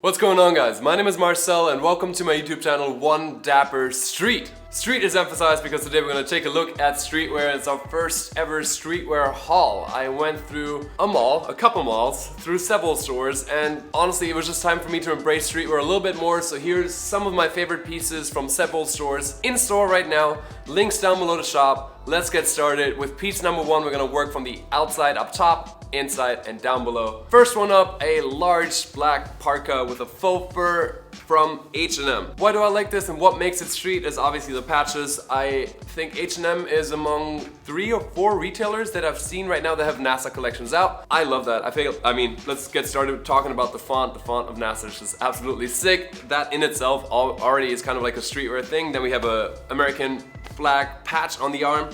What's going on, guys? My name is Marcel and welcome to my YouTube channel, One Dapper Street. Street is emphasized because today we're going to take a look at streetwear. It's our first ever streetwear haul. I went through a couple malls, through several stores, and honestly it was just time for me to embrace streetwear a little bit more. So here's some of my favorite pieces from several stores in store right now. Links down below to shop. Let's get started with piece number one. We're going to work from the outside up top, inside and down below. First one up, a large black parka with a faux fur from H&M. Why do I like this and what makes it street is obviously the patches. I think H&M is among 3 or 4 retailers that I've seen right now that have NASA collections out. I love that. I mean, let's get started talking about the font. The font of NASA is just absolutely sick. That in itself already is kind of like a streetwear thing. Then we have a American flag patch on the arm.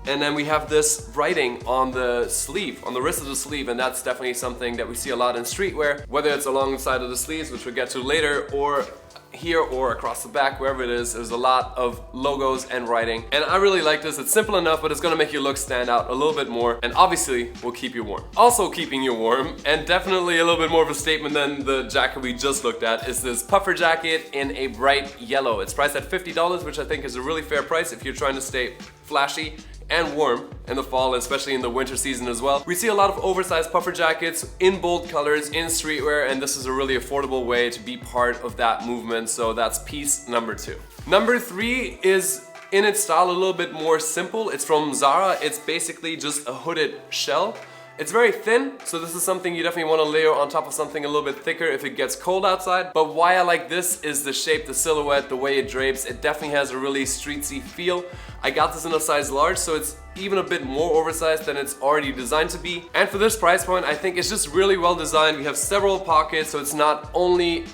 And then we have this writing on the sleeve, on the wrist of the sleeve, and that's definitely something that we see a lot in streetwear, whether it's along the side of the sleeves, which we'll get to later, or here or across the back, wherever it is. There's a lot of logos and writing, and I really like this. It's simple enough, but it's gonna make your look stand out a little bit more, and obviously will keep you warm. Also keeping you warm, and definitely a little bit more of a statement than the jacket we just looked at, is this puffer jacket in a bright yellow. It's priced at $50, which I think is a really fair price if you're trying to stay flashy and warm in the fall, especially in the winter season as well. We see a lot of oversized puffer jackets in bold colors in streetwear, and this is a really affordable way to be part of that movement. So that's piece number 2. Number 3 is in its style a little bit more simple. It's from Zara. It's basically just a hooded shell. It's very thin, so this is something you definitely want to layer on top of something a little bit thicker if it gets cold outside. But why I like this is the shape, the silhouette, the way it drapes. It definitely has a really streetsy feel. I got this in a size large, so it's even a bit more oversized than it's already designed to be. And for this price point, I think it's just really well designed. We have several pockets, so it's not only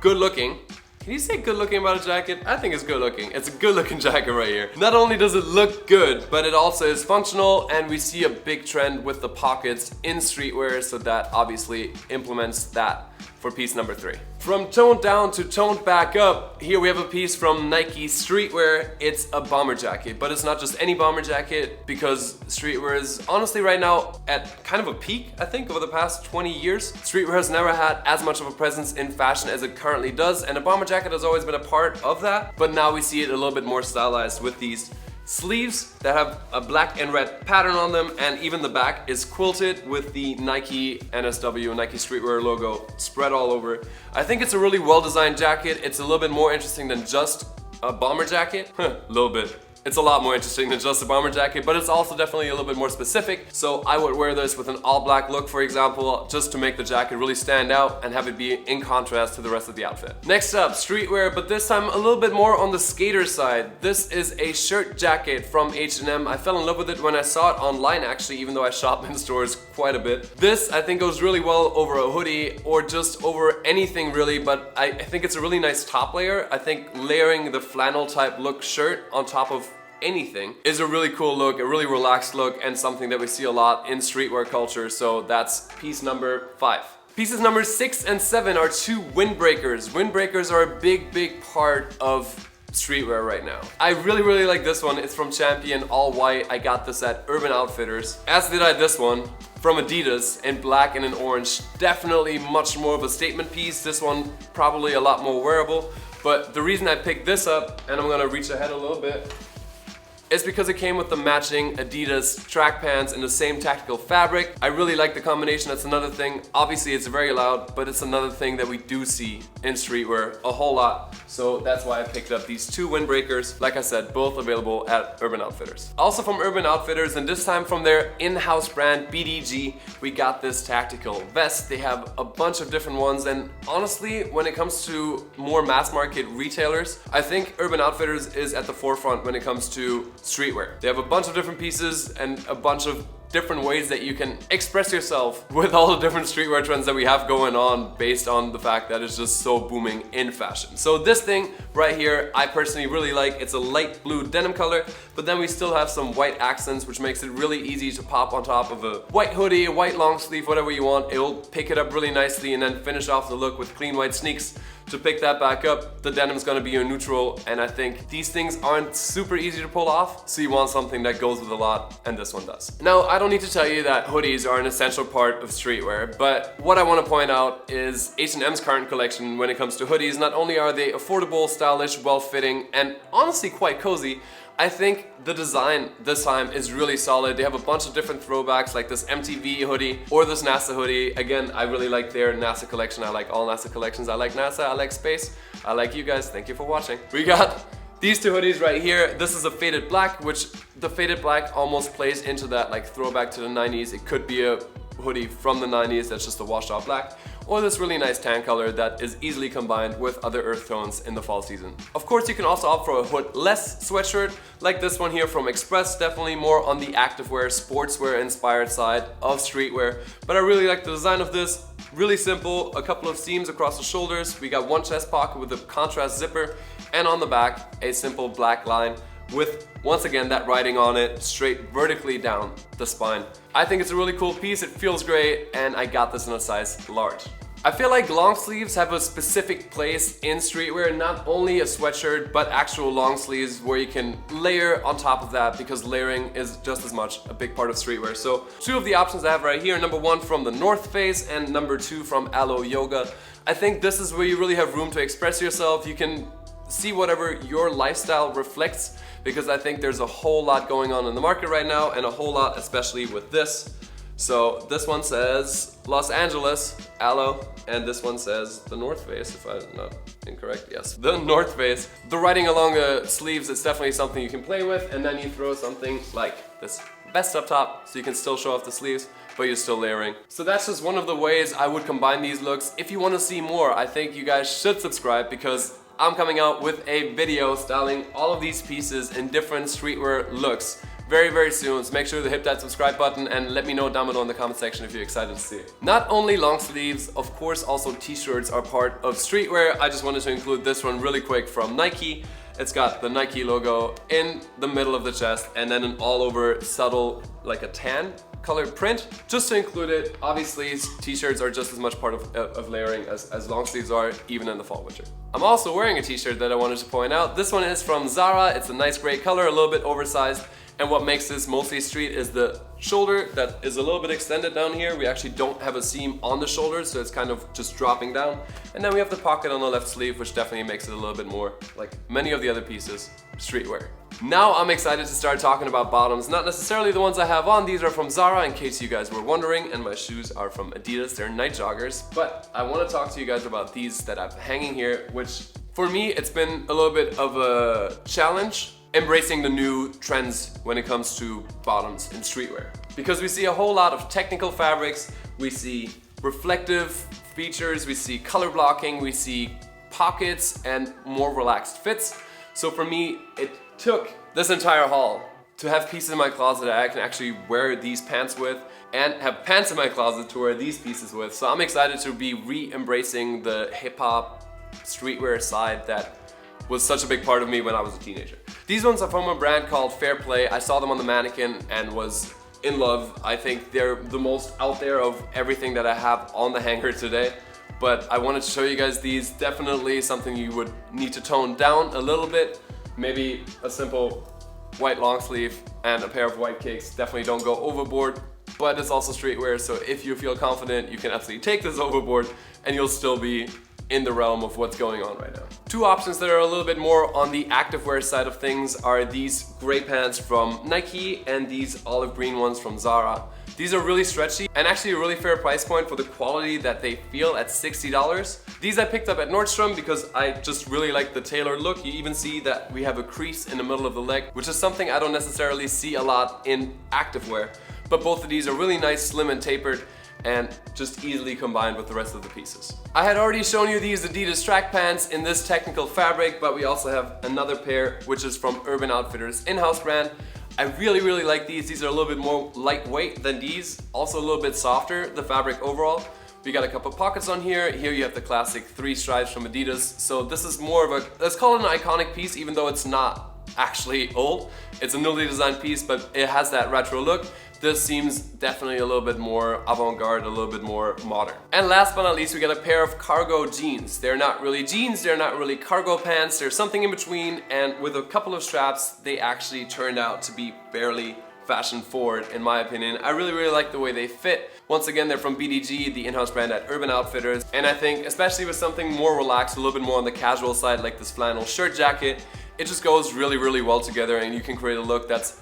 good looking. Can you say good looking about a jacket? I think it's good looking. It's a good looking jacket right here. Not only does it look good, but it also is functional, and we see a big trend with the pockets in streetwear, so that obviously implements that for piece number 3. From toned down to toned back up, here we have a piece from Nike Streetwear. It's a bomber jacket, but it's not just any bomber jacket, because streetwear is honestly right now at kind of a peak, I think, over the past 20 years. Streetwear has never had as much of a presence in fashion as it currently does, and a bomber jacket has always been a part of that, but now we see it a little bit more stylized with these sleeves that have a black and red pattern on them, and even the back is quilted with the Nike NSW, Nike Streetwear logo spread all over. I think it's a really well designed jacket. It's a little bit more interesting than just a bomber jacket. A little bit. It's a lot more interesting than just a bomber jacket, but it's also definitely a little bit more specific. So I would wear this with an all black look, for example, just to make the jacket really stand out and have it be in contrast to the rest of the outfit. Next up, streetwear, but this time a little bit more on the skater side. This is a shirt jacket from H&M. I fell in love with it when I saw it online, actually, even though I shop in stores quite a bit. This, I think, goes really well over a hoodie or just over anything really, but I think it's a really nice top layer. I think layering the flannel type look shirt on top of anything is a really cool look, a really relaxed look, and something that we see a lot in streetwear culture. So that's piece number 5. Pieces number 6 and 7 are 2 windbreakers. Windbreakers are a big part of streetwear right now. I really like this one. It's from Champion, all white. I got this at Urban Outfitters, as did I this one from Adidas in black and in orange. Definitely much more of a statement piece. This one probably a lot more wearable, but the reason I picked this up, and I'm gonna reach ahead a little bit, it's because it came with the matching Adidas track pants in the same tactical fabric. I really like the combination. That's another thing. Obviously it's very loud, but it's another thing that we do see in streetwear a whole lot. So that's why I picked up these 2 windbreakers. Like I said, both available at Urban Outfitters. Also from Urban Outfitters, and this time from their in-house brand BDG, we got this tactical vest. They have a bunch of different ones, and honestly, when it comes to more mass market retailers, I think Urban Outfitters is at the forefront when it comes to streetwear. They have a bunch of different pieces and a bunch of different ways that you can express yourself with all the different streetwear trends that we have going on, based on the fact that it's just so booming in fashion. So this thing right here, I personally really like. It's a light blue denim color, but then we still have some white accents, which makes it really easy to pop on top of a white hoodie, a white long sleeve, whatever you want. It'll pick it up really nicely and then finish off the look with clean white sneaks to pick that back up, the denim's gonna be a neutral, and I think these things aren't super easy to pull off, so you want something that goes with a lot, and this one does. Now, I don't need to tell you that hoodies are an essential part of streetwear, but what I want to point out is H&M's current collection when it comes to hoodies. Not only are they affordable, stylish, well-fitting, and honestly quite cozy, I think the design this time is really solid. They have a bunch of different throwbacks like this MTV hoodie or this NASA hoodie. Again, I really like their NASA collection. I like all NASA collections. I like NASA, I like space. I like you guys. Thank you for watching. We got these two hoodies right here. This is a faded black, which the faded black almost plays into that like throwback to the 90s. It could be a hoodie from the 90s that's just a washed out black, or this really nice tan color that is easily combined with other earth tones in the fall season. Of course, you can also opt for a hood-less sweatshirt like this one here from Express, definitely more on the activewear, sportswear inspired side of streetwear, but I really like the design of this. Really simple, a couple of seams across the shoulders. We got one chest pocket with a contrast zipper, and on the back, a simple black line with, once again, that writing on it straight vertically down the spine. I think it's a really cool piece, it feels great, and I got this in a size large. I feel like long sleeves have a specific place in streetwear, not only a sweatshirt, but actual long sleeves where you can layer on top of that, because layering is just as much a big part of streetwear. So two of the options I have right here, number one from the North Face and number two from Aloe Yoga. I think this is where you really have room to express yourself. You can see whatever your lifestyle reflects, because I think there's a whole lot going on in the market right now, and a whole lot especially with this. So this one says Los Angeles, Aloe, and this one says the North Face, if I'm not incorrect. Yes, the North Face. The writing along the sleeves is definitely something you can play with, and then you throw something like this vest up top, so you can still show off the sleeves, but you're still layering. So that's just one of the ways I would combine these looks. If you want to see more, I think you guys should subscribe, because I'm coming out with a video styling all of these pieces in different streetwear looks very, very soon. So make sure to hit that subscribe button and let me know down below in the comment section if you're excited to see it. Not only long sleeves, of course, also t-shirts are part of streetwear. I just wanted to include this one really quick from Nike. It's got the Nike logo in the middle of the chest, and then an all over subtle, like a tan colored print, just to include it. Obviously, t-shirts are just as much part of layering as long sleeves are, even in the fall winter. I'm also wearing a t-shirt that I wanted to point out. This one is from Zara. It's a nice gray color, a little bit oversized. And what makes this mostly street is the shoulder that is a little bit extended down here. We actually don't have a seam on the shoulders, so it's kind of just dropping down. And then we have the pocket on the left sleeve, which definitely makes it a little bit more like many of the other pieces, streetwear. Now I'm excited to start talking about bottoms. Not necessarily the ones I have on. These are from Zara, in case you guys were wondering, and my shoes are from Adidas. They're night joggers. But I want to talk to you guys about these that I'm hanging here, which for me, it's been a little bit of a challenge embracing the new trends when it comes to bottoms in streetwear. Because we see a whole lot of technical fabrics, we see reflective features, we see color blocking, we see pockets and more relaxed fits. So for me, it took this entire haul to have pieces in my closet that I can actually wear these pants with, and have pants in my closet to wear these pieces with. So I'm excited to be re-embracing the hip-hop streetwear side that was such a big part of me when I was a teenager. These ones are from a brand called Fair Play. I saw them on the mannequin and was in love. I think they're the most out there of everything that I have on the hanger today. But I wanted to show you guys these. Definitely something you would need to tone down a little bit. Maybe a simple white long sleeve and a pair of white kicks. Definitely don't go overboard, but it's also streetwear. So if you feel confident, you can absolutely take this overboard and you'll still be in the realm of what's going on right now. Two options that are a little bit more on the activewear side of things are these gray pants from Nike and these olive green ones from Zara. These are really stretchy and actually a really fair price point for the quality that they feel at $60. These I picked up at Nordstrom because I just really like the tailored look. You even see that we have a crease in the middle of the leg, which is something I don't necessarily see a lot in activewear. But both of these are really nice, slim and tapered, and just easily combined with the rest of the pieces. I had already shown you these Adidas track pants in this technical fabric, but we also have another pair which is from Urban Outfitters in-house brand. I really like these. These are a little bit more lightweight than these, also a little bit softer, the fabric overall. We got a couple pockets on here. Here you have the classic 3 stripes from Adidas. So this is more of a, let's call it an iconic piece, even though it's not actually old. It's a newly designed piece, but it has that retro look. this seems definitely a little bit more avant-garde, a little bit more modern. And last but not least, we got a pair of cargo jeans. They're not really jeans, they're not really cargo pants, they're something in between, and with a couple of straps, they actually turned out to be fairly fashion forward in my opinion. I really like the way they fit. Once again, they're from BDG, the in-house brand at Urban Outfitters, and I think especially with something more relaxed, a little bit more on the casual side, like this flannel shirt jacket, it just goes really well together, and you can create a look that's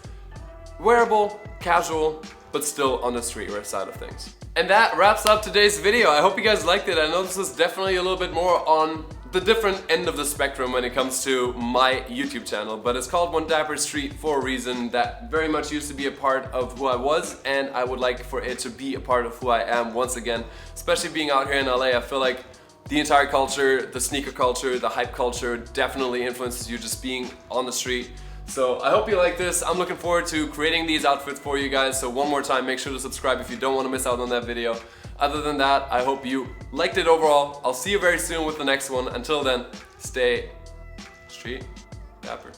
wearable, casual, but still on the streetwear side of things. And that wraps up today's video. I hope you guys liked it. I know this is definitely a little bit more on the different end of the spectrum when it comes to my YouTube channel, but it's called One Dapper Street for a reason. That very much used to be a part of who I was, and I would like for it to be a part of who I am once again. Especially being out here in LA, I feel like the entire culture, the sneaker culture, the hype culture definitely influences you just being on the street. So I hope you like this. I'm looking forward to creating these outfits for you guys. So one more time, make sure to subscribe if you don't want to miss out on that video. Other than that, I hope you liked it overall. I'll see you very soon with the next one. Until then, stay Dapper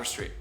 Street.